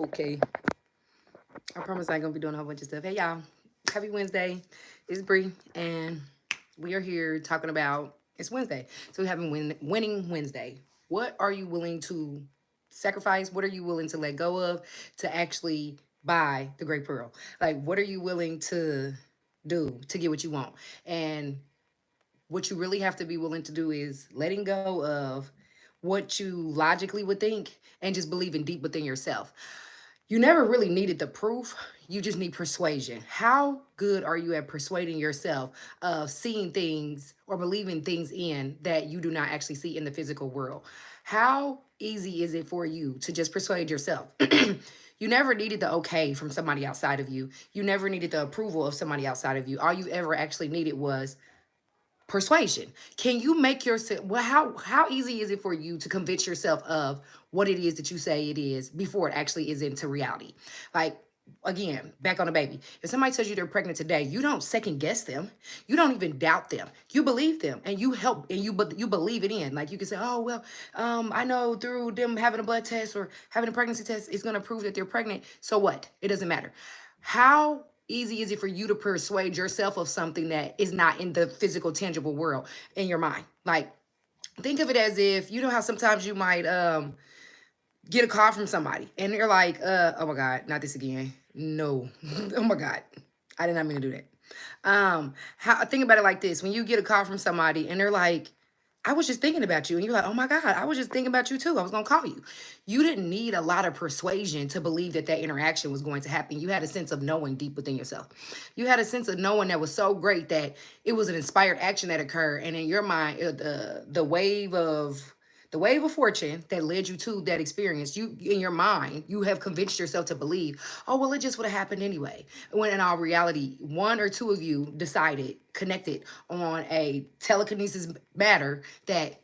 Okay. I promise I ain't gonna be doing a whole bunch of stuff. Hey y'all. Happy Wednesday. It's Bree and we are here talking about it's Wednesday. So we have winning Wednesday. What are you willing to sacrifice? What are you willing to let go of to actually buy the great pearl? Like what are you willing to do to get what you want? And what you really have to be willing to do is letting go of what you logically would think and just believing deep within yourself. You never really needed the proof. You just need persuasion. How good are you at persuading yourself of seeing things or believing things in that you do not actually see in the physical world? How easy is it for you to just persuade yourself? You never needed the okay from somebody outside of you. You never needed the approval of somebody outside of you. All you ever actually needed was persuasion. Can you make yourself, well, how easy is it for you to convince yourself of what it is that you say it is before it actually is into reality? Like, again, back on the baby. If somebody tells you they're pregnant today, you don't second guess them. You don't even doubt them. You believe them and you help and you believe it in. Like you can say, oh well, I know through them having a blood test or having a pregnancy test, it's gonna prove that they're pregnant. So what? It doesn't matter. How easy is it for you to persuade yourself of something that is not in the physical, tangible world in your mind? Like, think of it as if you know how sometimes you might get a call from somebody and you're like, oh my God, not this again. No. Oh my God. I did not mean to do that. How think about it like this. When you get a call from somebody and they're like, I was just thinking about you. And you're like, oh my God, I was just thinking about you too. I was going to call you. You didn't need a lot of persuasion to believe that that interaction was going to happen. You had a sense of knowing deep within yourself. You had a sense of knowing that was so great that it was an inspired action that occurred. And in your mind, the wave of fortune that led you to that experience, you in your mind, you have convinced yourself to believe, oh, well, it just would have happened anyway. When in all reality, one or two of you decided, connected on a telekinesis matter that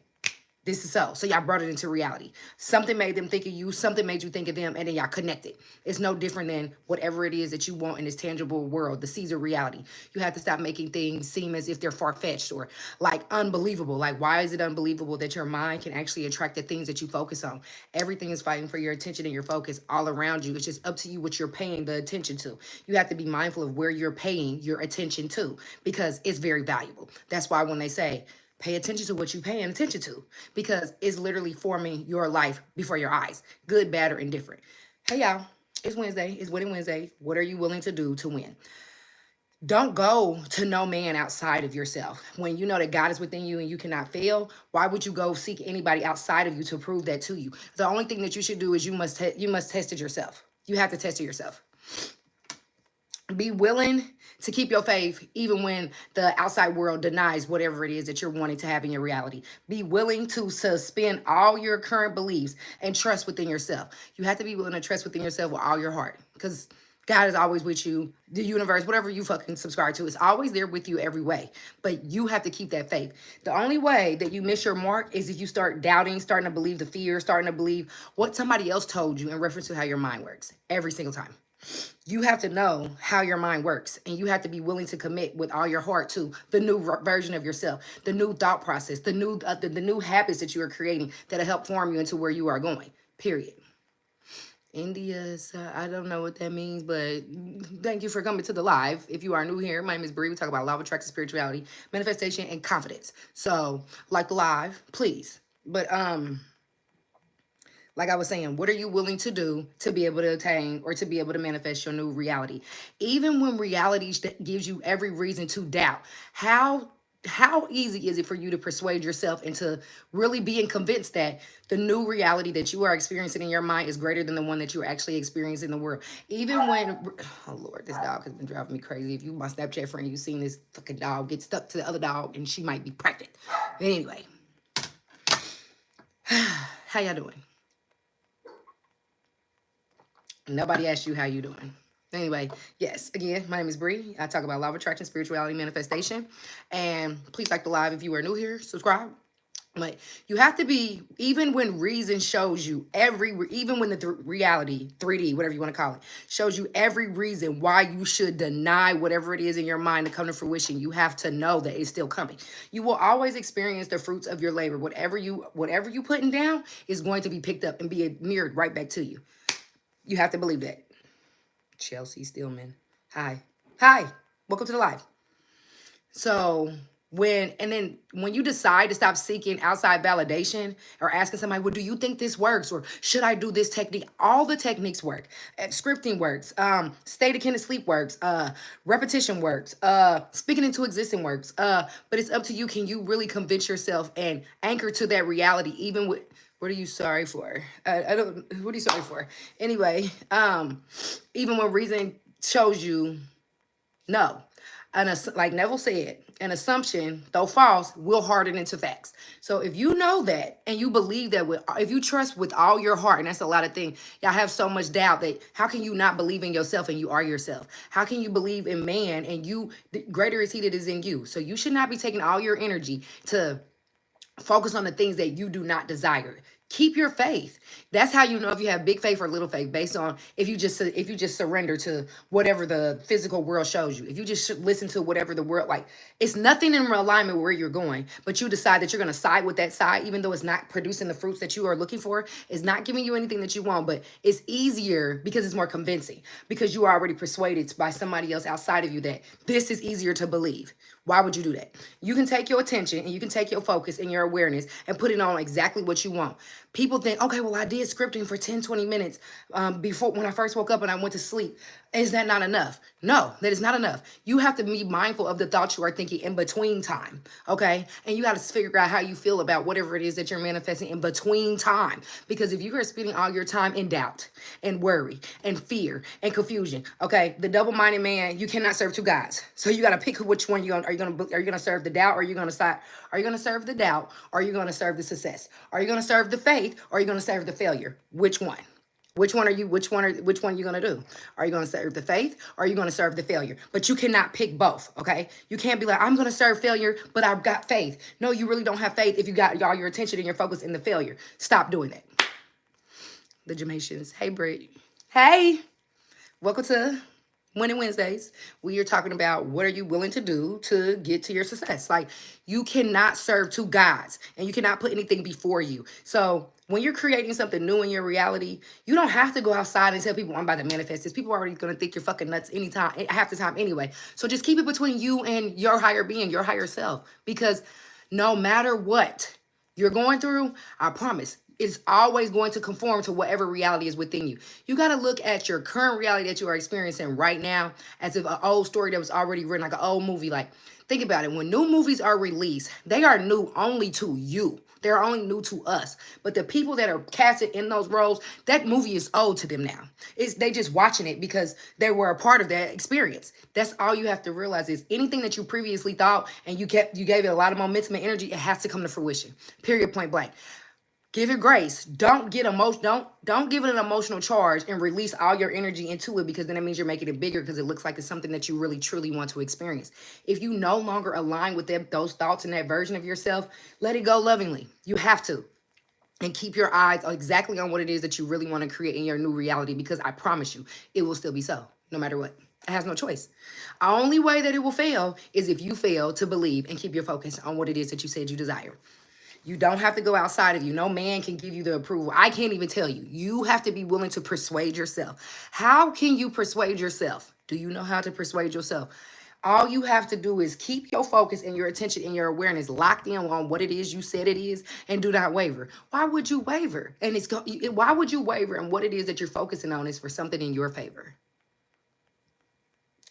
this is so. So y'all brought it into reality. Something made them think of you, something made you think of them, and then y'all connected. It's no different than whatever it is that you want in this tangible world, the seeds of reality. You have to stop making things seem as if they're far-fetched or like unbelievable. Like, why is it unbelievable that your mind can actually attract the things that you focus on? Everything is fighting for your attention and your focus all around you. It's just up to you what you're paying the attention to. You have to be mindful of where you're paying your attention to because it's very valuable. That's why when they say, pay attention to what you're paying attention to because it's literally forming your life before your eyes, good, bad, or indifferent. Hey, y'all, it's Wednesday. It's Winning Wednesday. What are you willing to do to win? Don't go to no man outside of yourself. When you know that God is within you and you cannot fail, why would you go seek anybody outside of you to prove that to you? The only thing that you should do is you must test it yourself. You have to test it yourself. Be willing to keep your faith even when the outside world denies whatever it is that you're wanting to have in your reality. Be willing to suspend all your current beliefs and trust within yourself. You have to be willing to trust within yourself with all your heart because God is always with you. The universe, whatever you fucking subscribe to, is always there with you every way. But you have to keep that faith. The only way that you miss your mark is if you start doubting, starting to believe the fear, starting to believe what somebody else told you in reference to how your mind works every single time. You have to know how your mind works and you have to be willing to commit with all your heart to the new version of yourself, the new thought process, the new habits that you are creating that'll help form you into where you are going, period. India's, I don't know what that means, but thank you for coming to the live. If you are new here, my name is Bree. We talk about law of attraction, spirituality, manifestation, and confidence. So like the live, please. But like I was saying, what are you willing to do to be able to attain or to be able to manifest your new reality? Even when reality gives you every reason to doubt, how easy is it for you to persuade yourself into really being convinced that the new reality that you are experiencing in your mind is greater than the one that you're actually experiencing in the world? Even when, oh Lord, this dog has been driving me crazy. If you my Snapchat friend, you've seen this fucking dog get stuck to the other dog and she might be pregnant. Anyway, how y'all doing? Nobody asked you how you doing. Anyway, yes, again, my name is Bree. I talk about law of attraction, spirituality, manifestation. And please like the live if you are new here, subscribe. But you have to be, even when reason shows you even when the reality, 3D, whatever you want to call it, shows you every reason why you should deny whatever it is in your mind to come to fruition, you have to know that it's still coming. You will always experience the fruits of your labor. Whatever you putting down is going to be picked up and be mirrored right back to you. You have to believe that. Chelsea Stillman. Hi. Hi. Welcome to the live. So when you decide to stop seeking outside validation or asking somebody, well, do you think this works? Or should I do this technique? All the techniques work. Scripting works. State akin to sleep works. Repetition works. Speaking into existence works. But it's up to you. Can you really convince yourself and anchor to that reality, even with what are you sorry for? I don't. What are you sorry for? Anyway, even when reason shows you no. Like Neville said, an assumption, though false, will harden into facts. So if you know that and you believe that if you trust with all your heart, and that's a lot of things, y'all have so much doubt that how can you not believe in yourself and you are yourself? How can you believe in man and greater is he that is in you? So you should not be taking all your energy to focus on the things that you do not desire. Keep your faith. That's how you know if you have big faith or little faith, based on if you just surrender to whatever the physical world shows you. If you just listen to whatever the world, like, it's nothing in alignment where you're going, but you decide that you're going to side with that side, even though it's not producing the fruits that you are looking for. It's not giving you anything that you want, but it's easier because it's more convincing, because you are already persuaded by somebody else outside of you that this is easier to believe. Why would you do that? You can take your attention and you can take your focus and your awareness and put it on exactly what you want. People think, okay, well, I did scripting for 10, 20 minutes before when I first woke up and I went to sleep. Is that not enough? No, that is not enough. You have to be mindful of the thoughts you are thinking in between time, okay? And you got to figure out how you feel about whatever it is that you're manifesting in between time. Because if you are spending all your time in doubt and worry and fear and confusion, okay, the double-minded man, you cannot serve two gods. So you got to pick which one are you gonna serve the doubt, or are you gonna serve the doubt, or are you gonna serve the success? Are you gonna serve the faith, or are you gonna serve the failure? Which one? Which one are you gonna do? Are you gonna serve the faith, or are you gonna serve the failure? But you cannot pick both, okay? You can't be like, I'm gonna serve failure, but I've got faith. No, you really don't have faith if you got all your attention and your focus in the failure. Stop doing that. The Jamaians. Hey, Britt. Hey, welcome to Winning Wednesdays. We are talking about what are you willing to do to get to your success. Like, you cannot serve two gods and you cannot put anything before you. So when you're creating something new in your reality, you don't have to go outside and tell people I'm about to manifest this. People are already going to think you're fucking nuts anytime, half the time anyway. So just keep it between you and your higher being, your higher self. Because no matter what you're going through, I promise, it's always going to conform to whatever reality is within you. You got to look at your current reality that you are experiencing right now as if an old story that was already written, like an old movie. Like, think about it. When new movies are released, they are new only to you. They're only new to us. But the people that are casted in those roles, that movie is old to them now. They just watching it because they were a part of that experience. That's all you have to realize is anything that you previously thought and you gave it a lot of momentum and energy, it has to come to fruition. Period, point blank. Give it grace. Don't give it an emotional charge and release all your energy into it, because then it means you're making it bigger because it looks like it's something that you really truly want to experience. If you no longer align with those thoughts and that version of yourself, let it go lovingly. You have to. And keep your eyes exactly on what it is that you really want to create in your new reality, because I promise you, it will still be so, no matter what. It has no choice. The only way that it will fail is if you fail to believe and keep your focus on what it is that you said you desire. You don't have to go outside of you. No man can give you the approval. I can't even tell you. You have to be willing to persuade yourself. How can you persuade yourself? Do you know how to persuade yourself? All you have to do is keep your focus and your attention and your awareness locked in on what it is you said it is, and do not waver. Why would you waver? And why would you waver? And what it is that you're focusing on is for something in your favor.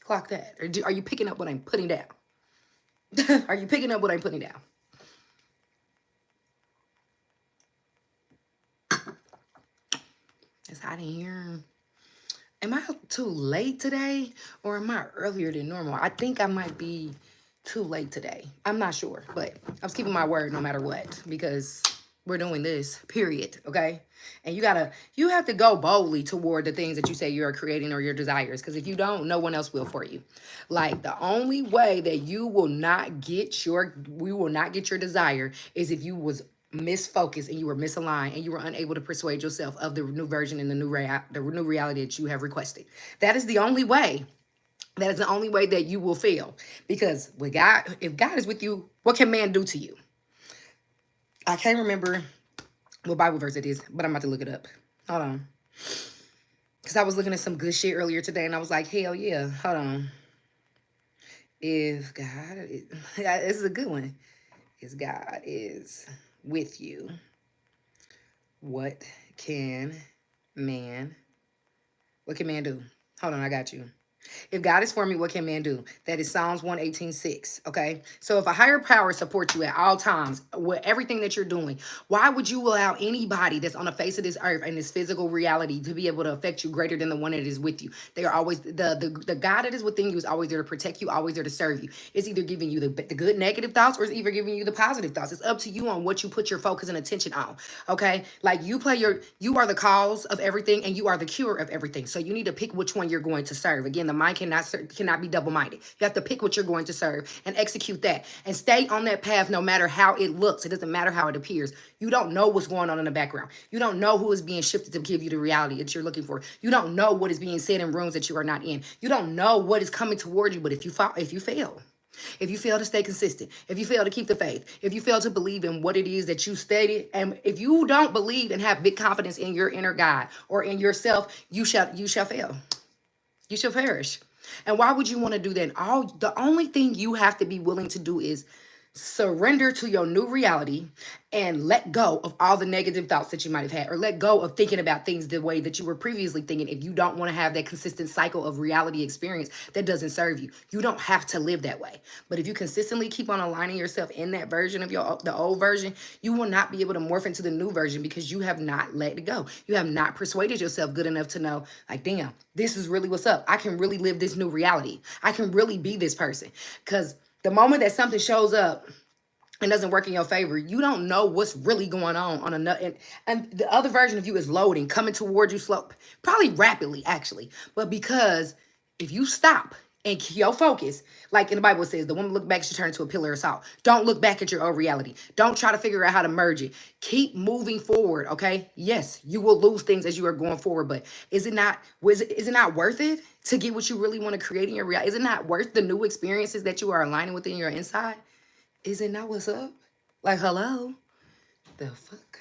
Clock that. Are you picking up what I'm putting down? Are you picking up what I'm putting down? It's hot in here. Am I too late today, or am I earlier than normal? I think I might be too late today. I'm not sure, but I was keeping my word no matter what, because we're doing this, period, okay? And you have to go boldly toward the things that you say you're creating or your desires, because if you don't, no one else will for you. Like, the only way that we will not get your desire is if you was misfocused and you were misaligned and you were unable to persuade yourself of the new version and the new reality that you have requested. That is the only way. That is the only way that you will fail. Because if God is with you, what can man do to you? I can't remember what Bible verse it is, but I'm about to look it up. Hold on. Because I was looking at some good shit earlier today and I was like, hell yeah, hold on. If God, this is a good one. If God is with you, what can man, what can man do? Hold on, I got you. If God is for me, what can man do? That is Psalms 118:6. Okay. So if a higher power supports you at all times with everything that you're doing, why would you allow anybody that's on the face of this earth and this physical reality to be able to affect you greater than the one that is with you? They are always the God that is within you is always there to protect you, always there to serve you. It's either giving you the good negative thoughts or it's either giving you the positive thoughts. It's up to you on what you put your focus and attention on. Okay. Like you are the cause of everything and you are the cure of everything. So you need to pick which one you're going to serve. Again, the mind cannot be double-minded. You have to pick what you're going to serve and execute that and stay on that path no matter how it looks. It doesn't matter how it appears. You don't know what's going on in the background. You don't know who is being shifted to give you the reality that you're looking for. You don't know what is being said in rooms that you are not in. You don't know what is coming toward you. But if you fail, if you fail to stay consistent, if you fail to keep the faith, if you fail to believe in what it is that you stated, and if you don't believe and have big confidence in your inner God or in yourself, you shall fail. You shall perish. And why would you want to do that? The only thing you have to be willing to do is surrender to your new reality and let go of all the negative thoughts that you might have had, or let go of thinking about things the way that you were previously thinking. If you don't want to have that consistent cycle of reality experience that doesn't serve you, you don't have to live that way. But if you consistently keep on aligning yourself in that version of the old version, you will not be able to morph into the new version because you have not let it go. You have not persuaded yourself good enough to know, like, damn, this is really what's up. I can really live this new reality. I can really be this person. Because the moment that something shows up and doesn't work in your favor, you don't know what's really going on another, and the other version of you is loading, coming towards you slow, probably rapidly actually. But because if you stop and keep your focus, like in the Bible it says, the woman look back should turn into a pillar of salt. Don't look back at your own reality. Don't try to figure out how to merge it. Keep moving forward. Okay. Yes, you will lose things as you are going forward, but is it not worth it to get what you really want to create in your reality? Is it not worth the new experiences that you are aligning within your inside? Is it not what's up? Like, hello? The fuck?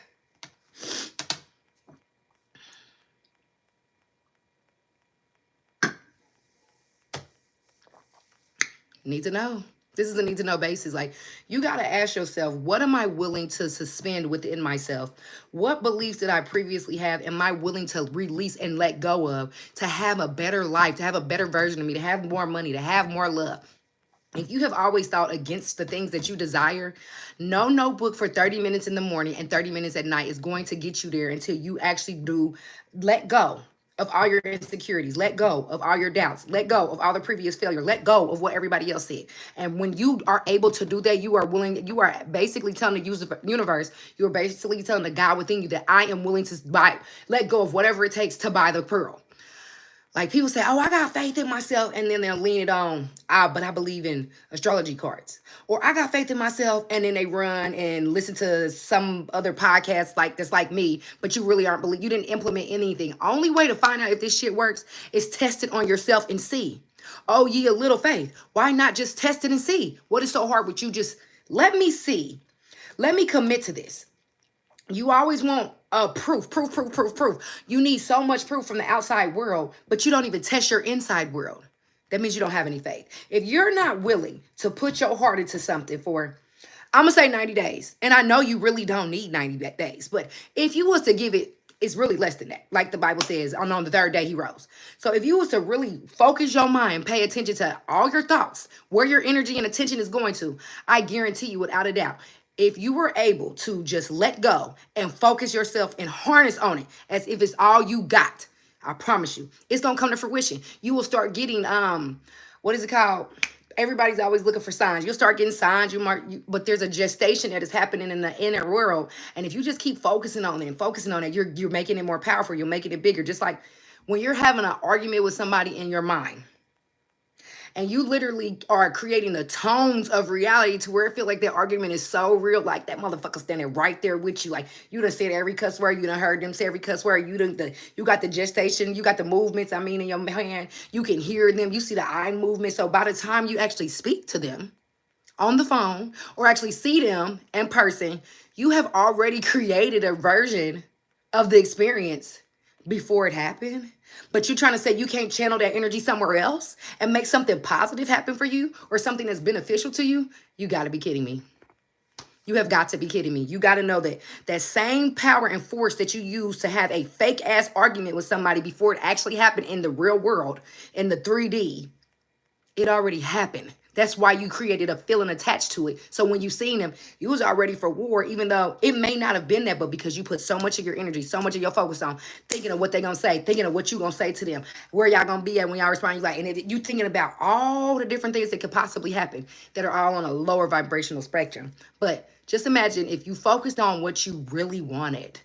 Need to know. This is a need to know basis. Like, you got to ask yourself, what am I willing to suspend within myself? What beliefs did I previously have? Am I willing to release and let go of to have a better life, to have a better version of me, to have more money, to have more love? If you have always thought against the things that you desire, no notebook for 30 minutes in the morning and 30 minutes at night is going to get you there until you actually do let go of all your insecurities, let go of all your doubts, let go of all the previous failure, let go of what everybody else said. And when you are able to do that, you are basically telling the universe, you are basically telling the God within you that I am willing to let go of whatever it takes to buy the pearl. Like people say, oh, I got faith in myself. And then they'll lean it on, but I believe in astrology cards. Or I got faith in myself. And then they run and listen to some other podcast like that's like me, but you really you didn't implement anything. Only way to find out if this shit works is test it on yourself and see. Oh, ye a little faith. Why not just test it and see? What is so hard with you? Just let me see. Let me commit to this. You always want proof. You need so much proof from the outside world, but you don't even test your inside world. That means you don't have any faith. If you're not willing to put your heart into something for, I'm going to say 90 days. And I know you really don't need 90 days. But if you was to give it, it's really less than that. Like the Bible says, on the third day he rose. So if you was to really focus your mind, pay attention to all your thoughts, where your energy and attention is going to, I guarantee you without a doubt, if you were able to just let go and focus yourself and harness on it as if it's all you got, I promise you, it's going to come to fruition. You will start getting, what is it called? Everybody's always looking for signs. You'll start getting signs. But there's a gestation that is happening in the inner world. And if you just keep focusing on it and focusing on it, you're making it more powerful. You're making it bigger. Just like when you're having an argument with somebody in your mind, and you literally are creating the tones of reality to where it feel like that argument is so real, like that motherfucker standing right there with you. Like you done said every cuss word, you done heard them say every cuss word, you got the gestation, you got the movements, in your hand, you can hear them, you see the eye movement. So by the time you actually speak to them on the phone or actually see them in person, you have already created a version of the experience before it happened, but you're trying to say you can't channel that energy somewhere else and make something positive happen for you or something that's beneficial to you, you got to be kidding me. You have got to be kidding me. You got to know that that same power and force that you use to have a fake ass argument with somebody before it actually happened in the real world, in the 3D, it already happened. That's why you created a feeling attached to it. So when you seen them, you was already for war, even though it may not have been that, but because you put so much of your energy, so much of your focus on thinking of what they gonna say, thinking of what you gonna say to them, where y'all gonna be at when y'all respond, you like, and you thinking about all the different things that could possibly happen that are all on a lower vibrational spectrum. But just imagine if you focused on what you really wanted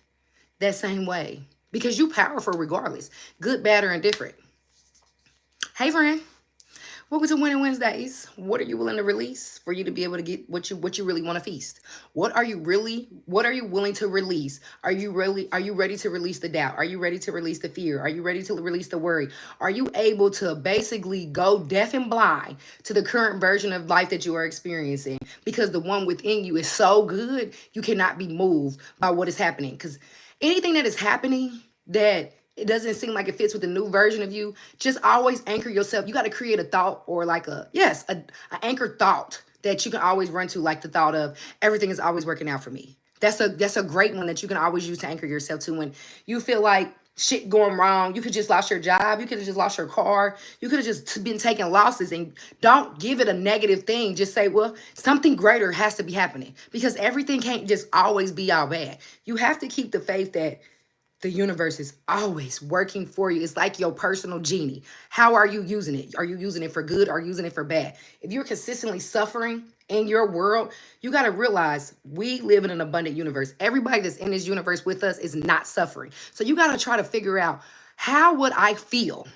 that same way, because you powerful regardless, good, bad, or indifferent. Hey, friend. Welcome to Winning Wednesdays. What are you willing to release for you to be able to get what you really want to feast? What are you willing to release? Are you ready to release the doubt? Are you ready to release the fear? Are you ready to release the worry? Are you able to basically go deaf and blind to the current version of life that you are experiencing? Because the one within you is so good, you cannot be moved by what is happening. Because anything that is happening that it doesn't seem like it fits with the new version of you, just always anchor yourself. You got to create a thought or like a anchored thought that you can always run to, like the thought of everything is always working out for me. That's a great one that you can always use to anchor yourself to when you feel like shit going wrong. You could just lost your job. You could have just lost your car. You could have just been taking losses, and don't give it a negative thing. Just say, well, something greater has to be happening, because everything can't just always be all bad. You have to keep the faith that the universe is always working for you. It's like your personal genie. How are you using it? Are you using it for good? Are you using it for bad? If you're consistently suffering in your world, you got to realize we live in an abundant universe. Everybody that's in this universe with us is not suffering. So you got to try to figure out, how would I feel?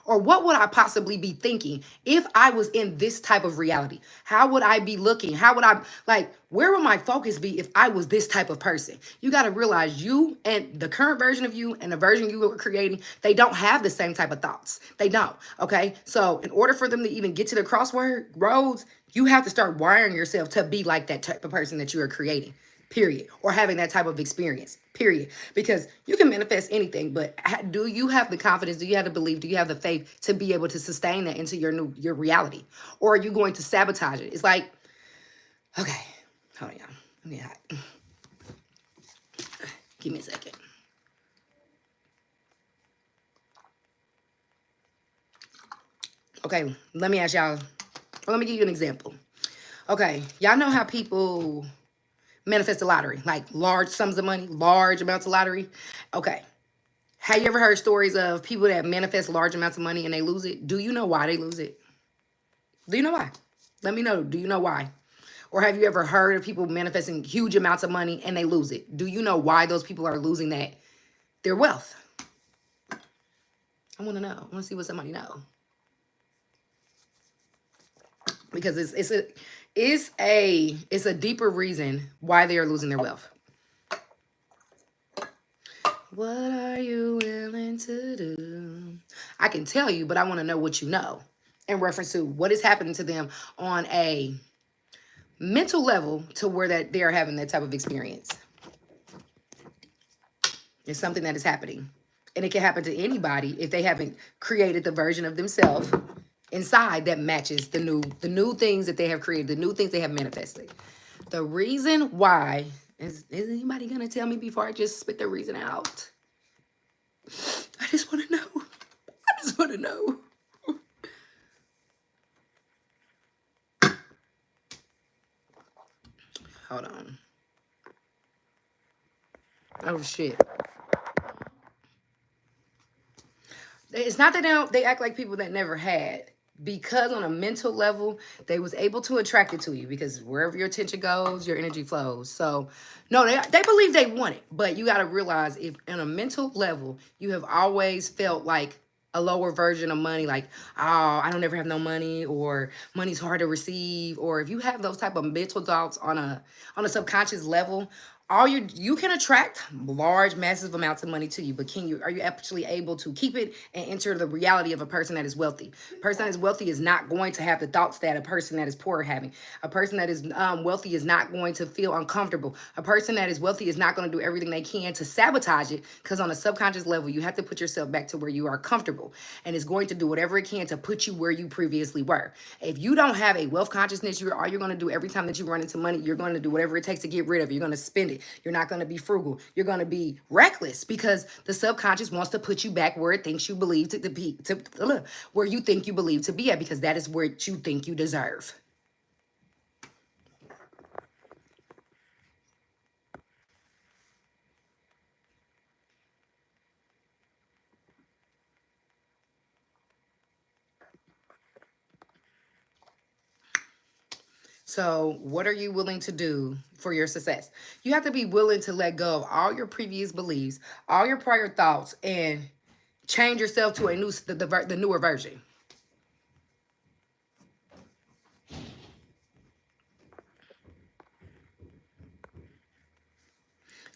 Or what would I possibly be thinking if I was in this type of reality? How would I be looking? How would I, like, where would my focus be if I was this type of person? You got to realize you and the current version of you and the version you were creating, they don't have the same type of thoughts. They don't. Okay. So in order for them to even get to the roads, you have to start wiring yourself to be like that type of person that you are creating. Period. Or having that type of experience. Period. Because you can manifest anything, but do you have the confidence? Do you have the belief? Do you have the faith to be able to sustain that into your reality? Or are you going to sabotage it? It's like, okay, hold on, y'all. Let me hot. Give me a second. Okay, let me ask y'all, or let me give you an example. Okay, y'all know how people manifest the lottery, like large sums of money, large amounts of lottery. Okay. Have you ever heard stories of people that manifest large amounts of money and they lose it? Do you know why they lose it? Do you know why? Let me know. Do you know why? Or have you ever heard of people manifesting huge amounts of money and they lose it? Do you know why those people are losing their wealth? I want to know. I want to see what somebody know. Because it's a deeper reason why they are losing their wealth. What are you willing to do? I can tell you, but I want to know what you know in reference to what is happening to them on a mental level to where that they are having that type of experience. It's something that is happening. And it can happen to anybody if they haven't created the version of themselves inside that matches the new things that they have created, the new things they have manifested. The reason why, is anybody going to tell me before I just spit the reason out? I just want to know. I just want to know. Hold on. Oh, shit. It's not that they act like people that never had. Because on a mental level, they was able to attract it to you. Because wherever your attention goes, your energy flows. So, no, they believe they want it. But you got to realize, if on a mental level, you have always felt like a lower version of money, like, oh, I don't ever have no money, or money's hard to receive, or if you have those type of mental thoughts on a subconscious level, You can attract large massive amounts of money to you, but are you actually able to keep it and enter the reality of a person that is wealthy? A person that is wealthy is not going to have the thoughts that a person that is poor having. A person that is wealthy is not going to feel uncomfortable. A person that is wealthy is not going to do everything they can to sabotage it, because on a subconscious level you have to put yourself back to where you are comfortable, and it's going to do whatever it can to put you where you previously were. If you don't have a wealth consciousness, you're going to do every time that you run into money, you're going to do whatever it takes to get rid of it. You're going to spend it. You're not going to be frugal. You're going to be reckless, because the subconscious wants to put you back where it thinks you believe to be, where you think you believe to be at, because that is where you think you deserve. So, what are you willing to do for your success? You have to be willing to let go of all your previous beliefs, all your prior thoughts, and change yourself to a the newer version.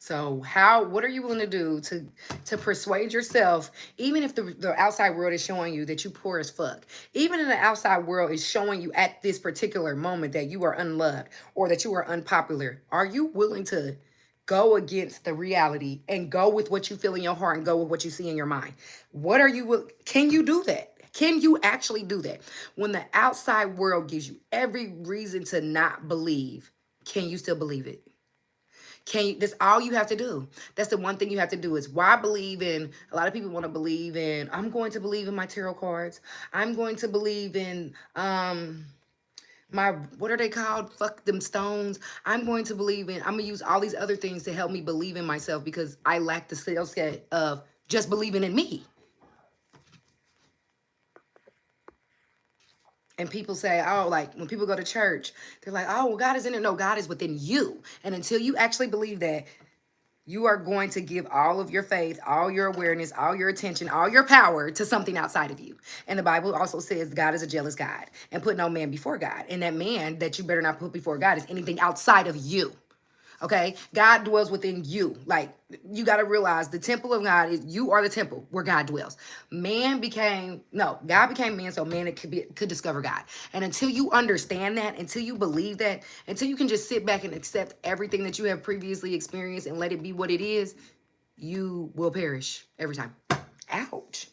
So what are you willing to do to persuade yourself, even if the outside world is showing you that you poor as fuck, even if the outside world is showing you at this particular moment that you are unloved or that you are unpopular, are you willing to go against the reality and go with what you feel in your heart and go with what you see in your mind? Can you do that? Can you actually do that? When the outside world gives you every reason to not believe, can you still believe it? Can you, that's all you have to do. That's the one thing you have to do. Is why believe in, a lot of people want to believe in, I'm going to believe in my tarot cards. I'm going to believe in my, what are they called? Fuck them stones. I'm going to believe in, I'm gonna use all these other things to help me believe in myself, because I lack the skill set of just believing in me. And people say, oh, like when people go to church, they're like, oh, well, God is in it. No, God is within you. And until you actually believe that, you are going to give all of your faith, all your awareness, all your attention, all your power to something outside of you. And the Bible also says God is a jealous God, and put no man before God. And that man that you better not put before God is anything outside of you. Okay, God dwells within you. Like, you got to realize the temple of God is, you are the temple where God dwells. God became man so man could discover God. And until you understand that, until you believe that, until you can just sit back and accept everything that you have previously experienced and let it be what it is, you will perish every time. Ouch.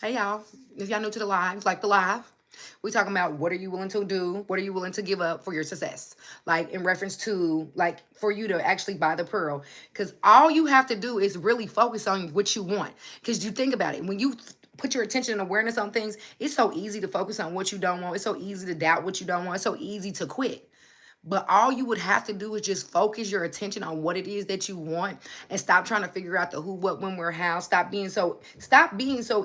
Hey y'all, if y'all new to the live, like the live, we talking about what are you willing to do? What are you willing to give up for your success? Like in reference to like for you to actually buy the pearl. Because all you have to do is really focus on what you want. Because you think about it, when you put your attention and awareness on things, it's so easy to focus on what you don't want. It's so easy to doubt what you don't want. It's so easy to quit. But all you would have to do is just focus your attention on what it is that you want, and stop trying to figure out the who, what, when, where, how. Stop being so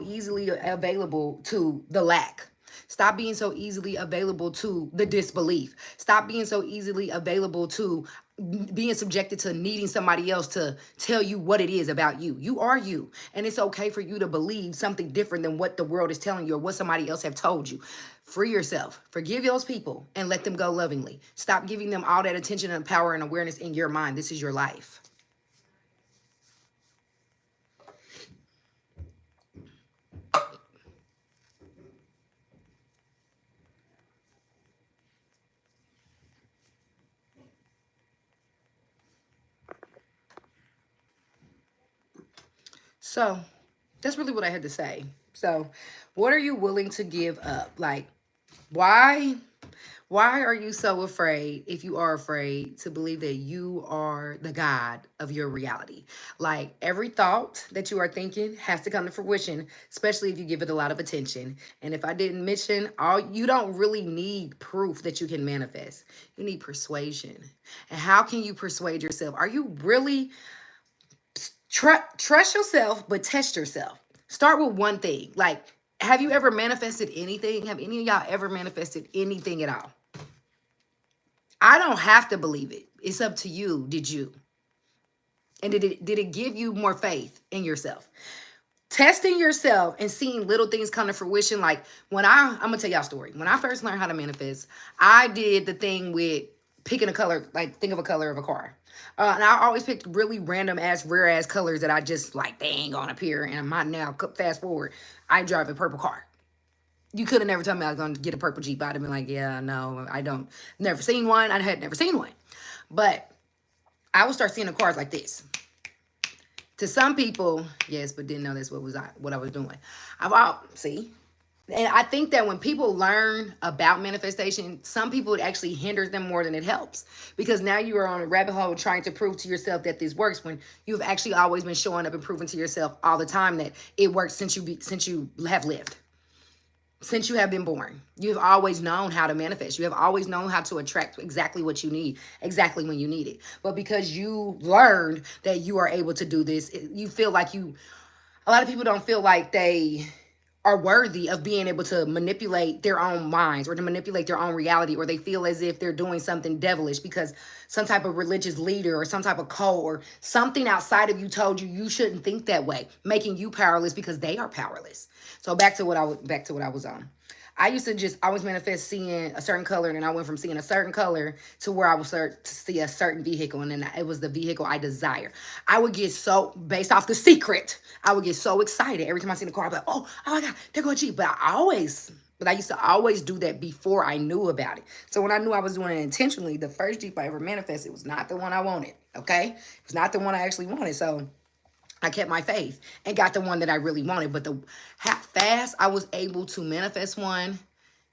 easily available to the lack. Stop being so easily available to the disbelief. Stop being so easily available to being subjected to needing somebody else to tell you what it is about you. You are you. And it's okay for you to believe something different than what the world is telling you or what somebody else have told you. Free yourself. Forgive those people and let them go lovingly. Stop giving them all that attention and power and awareness in your mind. This is your life. So that's really what I had to say. So, what are you willing to give up? Like, why why are you so afraid, if you are afraid, to believe that you are the God of your reality? Like, every thought that you are thinking has to come to fruition, especially if you give it a lot of attention. And if I didn't mention, all you don't really need proof that you can manifest. You need persuasion. And how can you persuade yourself? Are you really trust yourself, but test yourself. Start with one thing. Like, have you ever manifested anything? Have any of y'all ever manifested anything at all? I don't have to believe it. It's up to you. Did you? And did it give you more faith in yourself? Testing yourself and seeing little things come to fruition. Like when I'm gonna tell y'all a story. When I first learned how to manifest, I did the thing with picking a color, like think of a color of a car. And I always picked really random ass, rare ass colors that I just like, they ain't gonna appear. And I'm not now, fast forward, I drive a purple car. You could have never told me I was gonna get a purple Jeep. I'd have been like, yeah, no, I don't. Never seen one. I had never seen one. But I would start seeing the cars like this. To some people, yes, but didn't know that's what I was doing. I've all see, and I think that when people learn about manifestation, some people it actually hinders them more than it helps, because now you are on a rabbit hole trying to prove to yourself that this works when you've actually always been showing up and proving to yourself all the time that it works since you have lived. Since you have been born, you have always known how to manifest. You have always known how to attract exactly what you need, exactly when you need it. But because you learned that you are able to do this, you feel like a lot of people don't feel like they are worthy of being able to manipulate their own minds or to manipulate their own reality, or they feel as if they're doing something devilish because some type of religious leader or some type of cult or something outside of you told you you shouldn't think that way, making you powerless because they are powerless. So back to what I was on. I used to just always manifest seeing a certain color, and then I went from seeing a certain color to where I would start to see a certain vehicle, and then it was the vehicle I desire. I would get so, based off The Secret, I would get so excited every time I seen the car. I'd be like, oh my God, there go a Jeep. But I used to always do that before I knew about it. So when I knew I was doing it intentionally, the first Jeep I ever manifested was not the one I wanted, okay? It was not the one I actually wanted, so I kept my faith and got the one that I really wanted. But how fast I was able to manifest one,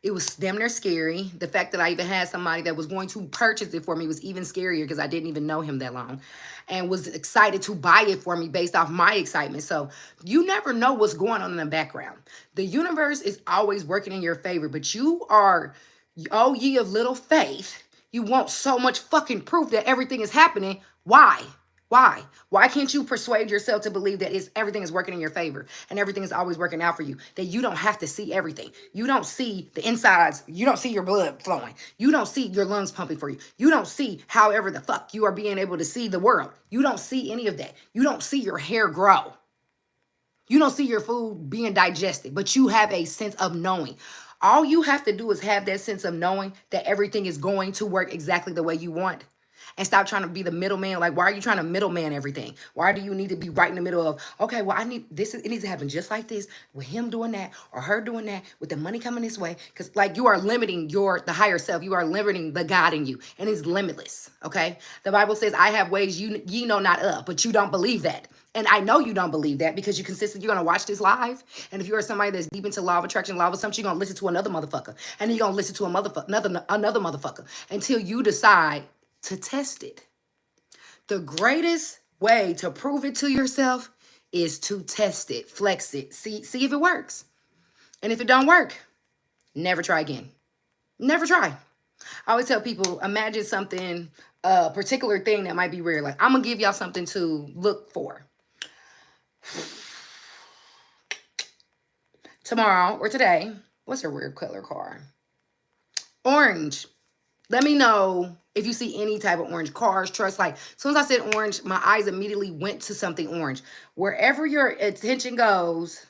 it was damn near scary. The fact that I even had somebody that was going to purchase it for me was even scarier because I didn't even know him that long and was excited to buy it for me based off my excitement. So you never know what's going on in the background. The universe is always working in your favor, but you are, oh ye of little faith, you want so much fucking proof that everything is happening. Why? Why? Why can't you persuade yourself to believe that everything is working in your favor and everything is always working out for you? That you don't have to see everything. You don't see the insides. You don't see your blood flowing. You don't see your lungs pumping for you. You don't see however the fuck you are being able to see the world. You don't see any of that. You don't see your hair grow. You don't see your food being digested, but you have a sense of knowing. All you have to do is have that sense of knowing that everything is going to work exactly the way you want. And stop trying to be the middleman. Like, why are you trying to middleman everything? Why do you need to be right in the middle of, okay, well, I need this, it needs to happen just like this, with him doing that or her doing that, with the money coming this way? Because like you are limiting the higher self. You are limiting the God in you, and it's limitless. Okay. The Bible says, I have ways ye know not of, but you don't believe that. And I know you don't believe that because you're going to watch this live. And if you're somebody that's deep into law of attraction, law of assumption, you're going to listen to another motherfucker. And then you're going to listen to another motherfucker until you decide to test it. The greatest way to prove it to yourself is to test it, flex it, see if it works. And if it don't work, never try again. Never try. I always tell people, imagine something, a particular thing that might be rare. Like, I'm going to give y'all something to look for. Tomorrow or today, what's a rare color car? Orange. Let me know if you see any type of orange, cars, trucks. Like, as soon as I said orange, my eyes immediately went to something orange. Wherever your attention goes,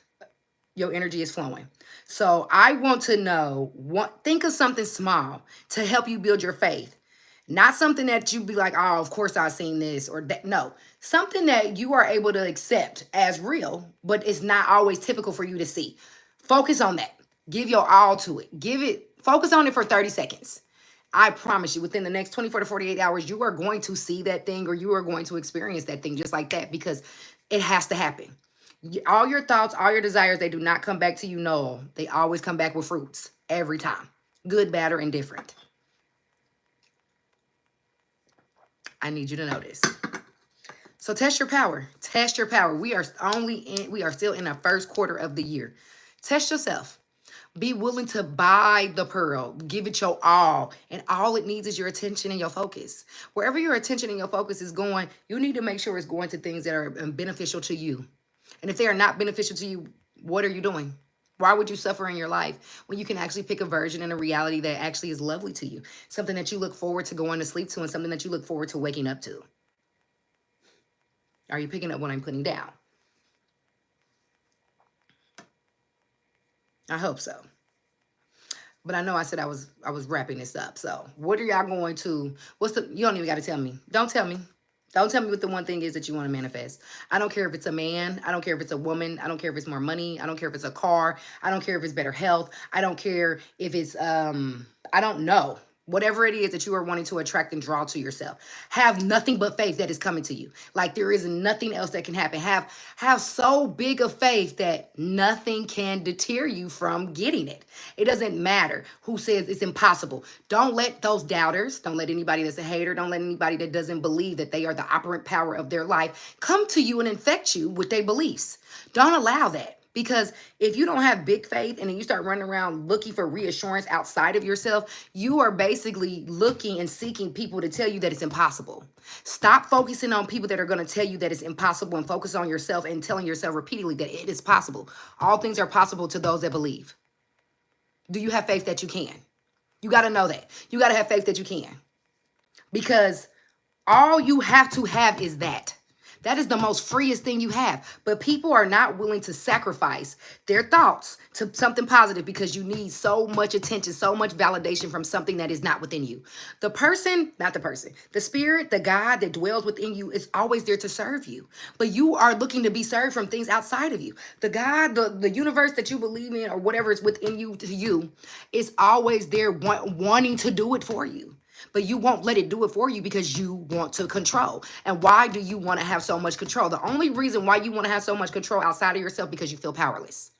your energy is flowing. So I want to know, think of something small to help you build your faith. Not something that you be like, oh, of course I've seen this or that. No, something that you are able to accept as real, but it's not always typical for you to see. Focus on that. Give your all to it. Focus on it for 30 seconds. I promise you, within the next 24 to 48 hours, you are going to see that thing, or you are going to experience that thing just like that, because it has to happen. All your thoughts, all your desires, they do not come back to you null. They always come back with fruits every time. Good, bad, or indifferent. I need you to know this. So test your power. Test your power. We are still in the first quarter of the year. Test yourself. Be willing to buy the pearl. Give it your all. And all it needs is your attention and your focus. Wherever your attention and your focus is going, you need to make sure it's going to things that are beneficial to you. And if they are not beneficial to you, what are you doing? Why would you suffer in your life when you can actually pick a version and a reality that actually is lovely to you? Something that you look forward to going to sleep to, and something that you look forward to waking up to. Are you picking up what I'm putting down? I hope so. But I know I said I was wrapping this up. So what are y'all going to? What's the? You don't even got to tell me. Don't tell me. Don't tell me what the one thing is that you want to manifest. I don't care if it's a man. I don't care if it's a woman. I don't care if it's more money. I don't care if it's a car. I don't care if it's better health. I don't care if it's I don't know. Whatever it is that you are wanting to attract and draw to yourself. Have nothing but faith that is coming to you. Like there is nothing else that can happen. Have so big of faith that nothing can deter you from getting it. It doesn't matter who says it's impossible. Don't let those doubters, don't let anybody that's a hater, don't let anybody that doesn't believe that they are the operant power of their life come to you and infect you with their beliefs. Don't allow that. Because if you don't have big faith and then you start running around looking for reassurance outside of yourself, you are basically looking and seeking people to tell you that it's impossible. Stop focusing on people that are going to tell you that it's impossible and focus on yourself and telling yourself repeatedly that it is possible. All things are possible to those that believe. Do you have faith that you can? You got to know that. You got to have faith that you can. Because all you have to have is that. That is the most freest thing you have. But people are not willing to sacrifice their thoughts to something positive because you need so much attention, so much validation from something that is not within you. The person, not the person, the spirit, the God that dwells within you is always there to serve you. But you are looking to be served from things outside of you. The God, the universe that you believe in or whatever is within you to you is always there wanting to do it for you. But you won't let it do it for you because you want to control. And why do you want to have so much control? The only reason why you want to have so much control outside of yourself because you feel powerless.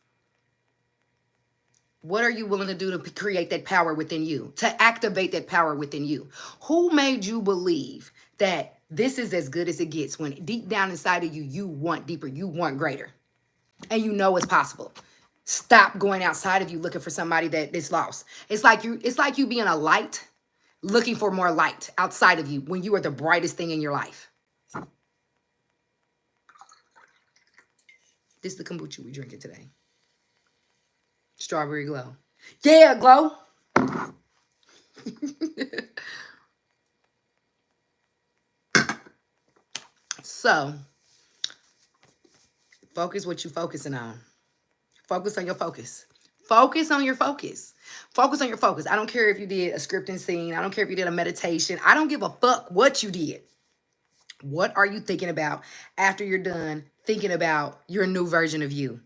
What are you willing to do to create that power within you? To activate that power within you? Who made you believe that this is as good as it gets when deep down inside of you, you want deeper, you want greater, and you know it's possible? Stop going outside of you looking for somebody that is lost. It's like you being a light looking for more light outside of you when you are the brightest thing in your life. This is the kombucha we drinking today. Strawberry glow. Yeah, glow. So, focus what you focusing on. Focus on your focus. Focus on your focus. Focus on your focus. I don't care if you did a scripting scene. I don't care if you did a meditation. I don't give a fuck what you did. What are you thinking about after you're done thinking about your new version of you?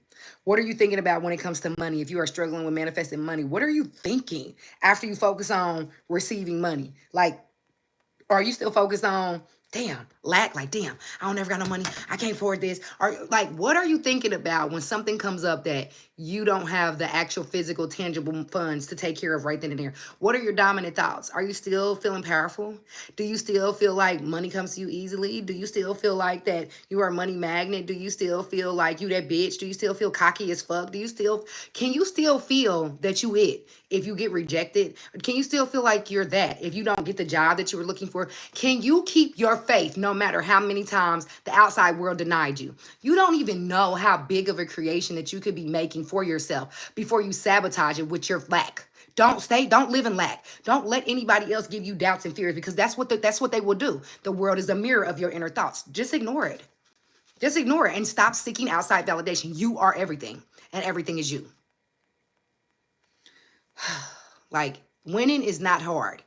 What are you thinking about when it comes to money? If you are struggling with manifesting money, what are you thinking after you focus on receiving money? Like, are you still focused on, damn, lack? Like, damn, I don't ever got no money. I can't afford this. Or like, what are you thinking about when something comes up that you don't have the actual physical, tangible funds to take care of right then and there? What are your dominant thoughts? Are you still feeling powerful? Do you still feel like money comes to you easily? Do you still feel like that you are a money magnet? Do you still feel like you that bitch? Do you still feel cocky as fuck? Can you still feel that you it if you get rejected? Can you still feel like you're that if you don't get the job that you were looking for? Can you keep your faith no matter how many times the outside world denied you? You don't even know how big of a creation that you could be making for yourself before you sabotage it with your lack. Don't live in lack. Don't let anybody else give you doubts and fears because that's what they will do. The world is a mirror of your inner thoughts. Just ignore it. Just ignore it and stop seeking outside validation. You are everything and everything is you. Like, winning is not hard.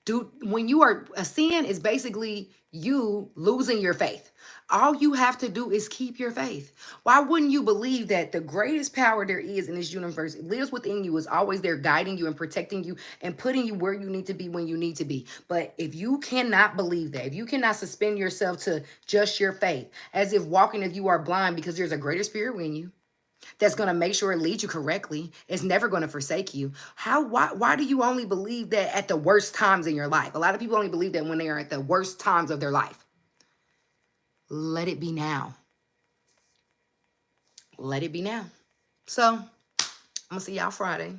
Dude, when you are a sin is basically you losing your faith. All you have to do is keep your faith. Why wouldn't you believe that the greatest power there is in this universe lives within you, is always there guiding you and protecting you and putting you where you need to be when you need to be? But if you cannot believe that, if you cannot suspend yourself to just your faith, as if walking if you are blind because there's a greater spirit in you, that's going to make sure it leads you correctly. It's never going to forsake you. Why do you only believe that at the worst times in your life? A lot of people only believe that when they are at the worst times of their life. Let it be now. Let it be now. So, I'm going to see y'all Friday.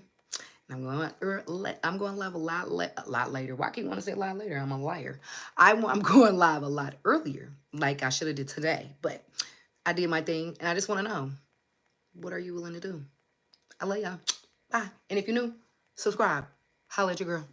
I'm going live a lot later. Why can't you want to say a lot later? I'm a liar. I'm going live a lot earlier, like I should have did today. But I did my thing, and I just want to know, what are you willing to do? I love y'all. Bye. And if you're new, subscribe. Holla at your girl.